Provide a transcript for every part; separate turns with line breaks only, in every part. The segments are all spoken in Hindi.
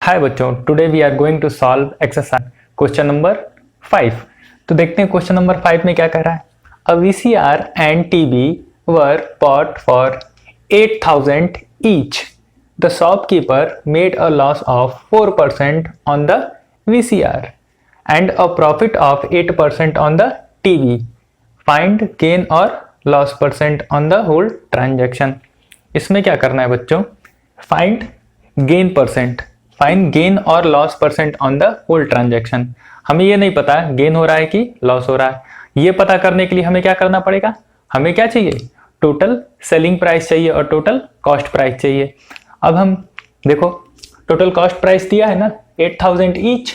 हाय बच्चों, today we are going to solve exercise question number 5। तो देखते हैं क्वेश्चन नंबर 5 में क्या कह रहा है। A VCR and TV were bought for 8,000 each. The shopkeeper made a loss of 4% on the VCR and a profit of 8% on the TV. Find gain और loss percent on the whole transaction. इसमें क्या करना है बच्चों, find gain percent, find gain और loss percent on the whole transaction. हमें ये नहीं पता गेन हो रहा है कि लॉस हो रहा है। ये पता करने के लिए हमें क्या करना पड़ेगा, हमें क्या चाहिए, टोटल सेलिंग प्राइस चाहिए और टोटल कॉस्ट प्राइस चाहिए। अब हम देखो टोटल कॉस्ट प्राइस दिया है ना 8,000 ईच,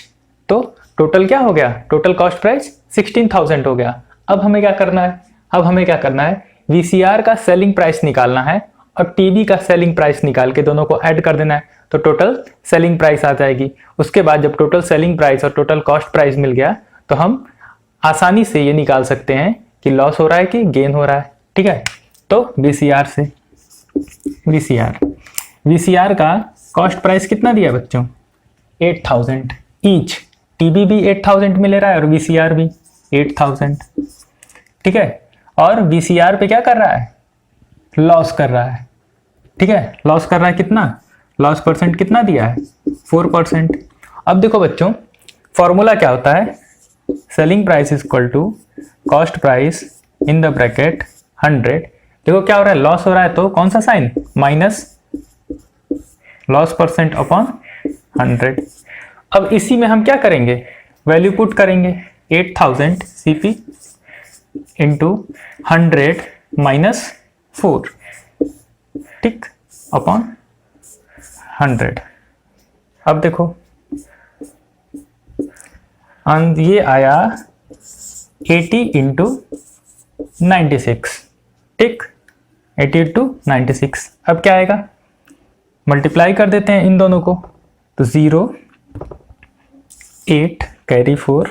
तो टोटल क्या हो गया, टोटल कॉस्ट प्राइस 16,000 हो गया। अब हमें क्या करना है, अब हमें क्या करना है, वीसीआर का सेलिंग प्राइस निकालना है और टीवी का सेलिंग प्राइस निकाल के दोनों को ऐड कर देना है, तो टोटल सेलिंग प्राइस आ जाएगी। उसके बाद जब टोटल सेलिंग प्राइस और टोटल कॉस्ट प्राइस मिल गया तो हम आसानी से ये निकाल सकते हैं कि लॉस हो रहा है कि गेन हो रहा है। ठीक है, तो वीसीआर से वीसीआर का कॉस्ट प्राइस कितना दिया बच्चों, 8,000 ईच। टीवी भी 8,000 में ले रहा है और वीसीआर भी 8,000। ठीक है, और वीसीआर पे क्या कर रहा है, लॉस कर रहा है। ठीक है, लॉस कर रहा है कितना, लॉस परसेंट कितना दिया है, 4%। अब देखो बच्चों फॉर्मूला क्या होता है, selling price is equal to cost price in the bracket 100। देखो क्या हो रहा है, लॉस हो रहा है तो कौन सा sign, minus loss percent upon 100। अब इसी में हम क्या करेंगे, वैल्यू पुट करेंगे, 8,000 सीपी इंटू 100 माइनस 4, ठीक, अपॉन 100। अब देखो ये आया 80 इंटू 96, ठीक, 80 इंटू 96। अब क्या आएगा, मल्टीप्लाई कर देते हैं इन दोनों को, तो 0 8 कैरी 4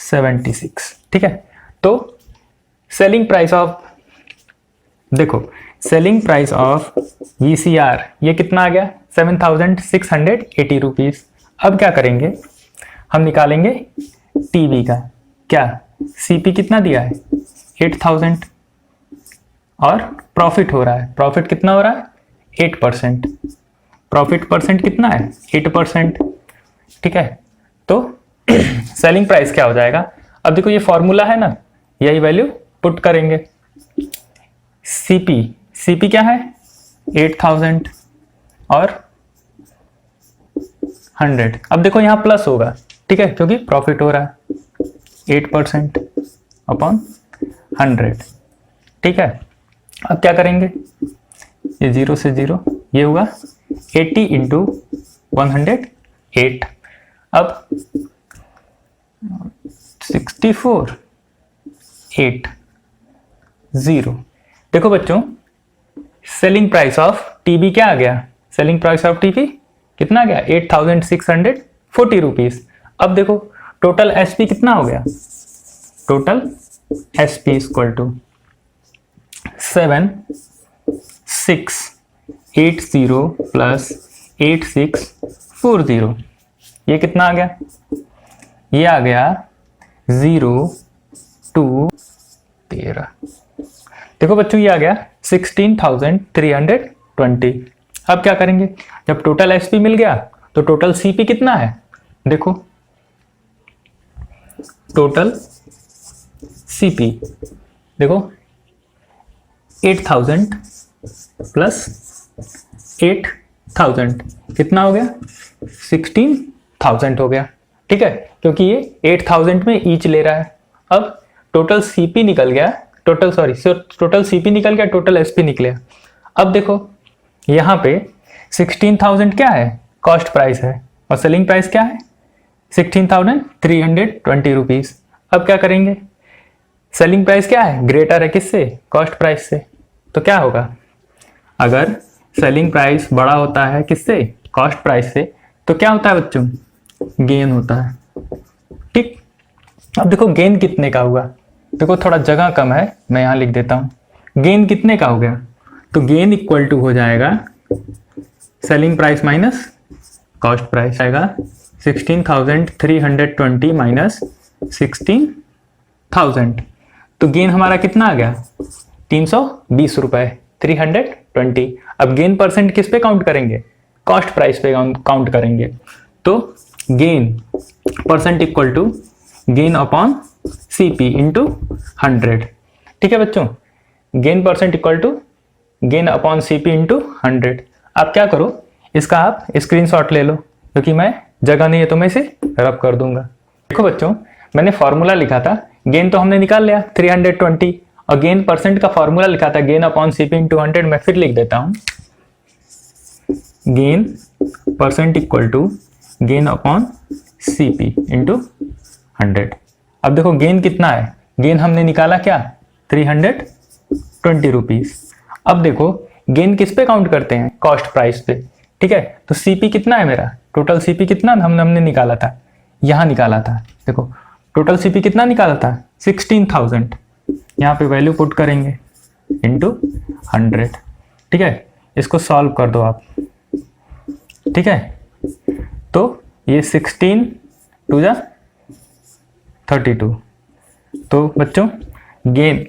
76। ठीक है, तो सेलिंग प्राइस ऑफ, देखो सेलिंग प्राइस ऑफ वीसीआर ये कितना आ गया, 7,680 रुपीज। अब क्या करेंगे, हम निकालेंगे टीवी का, क्या सीपी कितना दिया है 8,000 और प्रॉफिट हो रहा है, प्रॉफिट कितना हो रहा है 8%, प्रॉफिट परसेंट कितना है 8%। ठीक है, तो सेलिंग प्राइस क्या हो जाएगा, अब देखो ये फॉर्मूला है ना, यही वैल्यू पुट करेंगे। सीपी क्या है 8,000 और 100। अब देखो यहां प्लस होगा, ठीक है, क्योंकि प्रॉफिट हो रहा है 8% अपॉन 100। ठीक है, अब क्या करेंगे, ये 0 से 0 ये हुआ 80 इंटू 108। अब 64 8 0। देखो बच्चों सेलिंग प्राइस ऑफ टीवी क्या आ गया, सेलिंग प्राइस ऑफ टीवी कितना आ गया 8,640 रुपीज। अब देखो टोटल एसपी कितना हो गया, total SP equal to 7,680 plus 8,640। ये कितना आ गया, ये आ गया 0 2 13। देखो बच्चों ये आ गया 16,320। अब क्या करेंगे, जब टोटल एसपी मिल गया तो टोटल सीपी कितना है, देखो टोटल सीपी देखो 8,000 प्लस 8,000 कितना हो गया 16,000 हो गया। ठीक है, क्योंकि ये 8,000 में ईच ले रहा है। अब टोटल सीपी निकल गया, टोटल सीपी निकल गया, टोटल एसपी निकले। अब देखो यहाँ पे 16,000 क्या है, कॉस्ट प्राइस है, और सेलिंग प्राइस क्या है 16,320 रुपीज। अब क्या करेंगे, सेलिंग प्राइस क्या है, ग्रेटर है किससे, कॉस्ट प्राइस से, तो क्या होगा, अगर सेलिंग प्राइस बड़ा होता है किससे, कॉस्ट प्राइस से, तो क्या होता है बच्चों, गेन होता है। ठीक, अब देखो गेन कितने का हुआ, देखो थोड़ा जगह कम है, मैं यहां लिख देता हूं, गेन कितने का हो गया, तो गेन इक्वल टू हो जाएगा selling price minus cost price आएगा 16,320 माइनस 16,000, तो गेन हमारा कितना आ गया 320 रुपए 320। अब गेन परसेंट किस पे काउंट करेंगे, कॉस्ट प्राइस पे काउंट करेंगे, तो gain percent equal to gain upon CP into 100। ठीक है बच्चों, gain percent equal to gain upon CP into 100। आप क्या करो, इसका आप स्क्रीनशॉट ले लो, क्योंकि मैं जगह नहीं है तो मैं इसे रब कर दूंगा। देखो बच्चों, मैंने फॉर्मूला लिखा था, गेन तो हमने निकाल लिया 320, और गेन परसेंट का फॉर्मूला लिखा था गेन अपॉन सीपी इंटू 100। मैं फिर लिख देता हूं, gain percent equal to gain upon CP into 100। अब देखो गेन कितना है, गेन हमने निकाला क्या 320 रुपीज। अब देखो गेन किस पे काउंट करते हैं, कॉस्ट प्राइस पे। ठीक है, तो सीपी कितना है मेरा, टोटल सीपी कितना हमने निकाला था, यहां निकाला था। देखो टोटल सीपी कितना निकाला था 16,000, यहाँ पे वैल्यू पुट करेंगे इंटू 100। ठीक है, इसको सॉल्व कर दो आप। ठीक है, तो ये 16 टू जा 32, तो बच्चों गेन,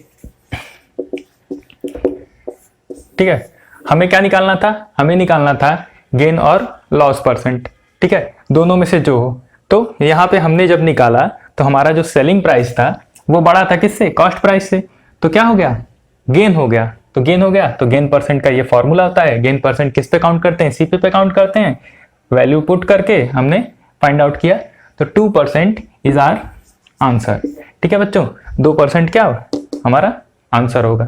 ठीक है, हमें क्या निकालना था, हमें निकालना था गेन और लॉस परसेंट। ठीक है, दोनों में से जो हो, तो यहाँ पे हमने जब निकाला तो हमारा जो सेलिंग प्राइस था वो बड़ा था किससे, कॉस्ट प्राइस से, तो क्या हो गया, गेन हो गया। तो गेन हो गया, तो गेन परसेंट का ये फॉर्मूला होता है, गेन परसेंट किस पे काउंट करते हैं, सीपी पे काउंट करते हैं। वैल्यू पुट करके हमने फाइंड आउट किया, तो 2% इज आवर आंसर। ठीक है बच्चों, 2% क्या हमारा आंसर होगा।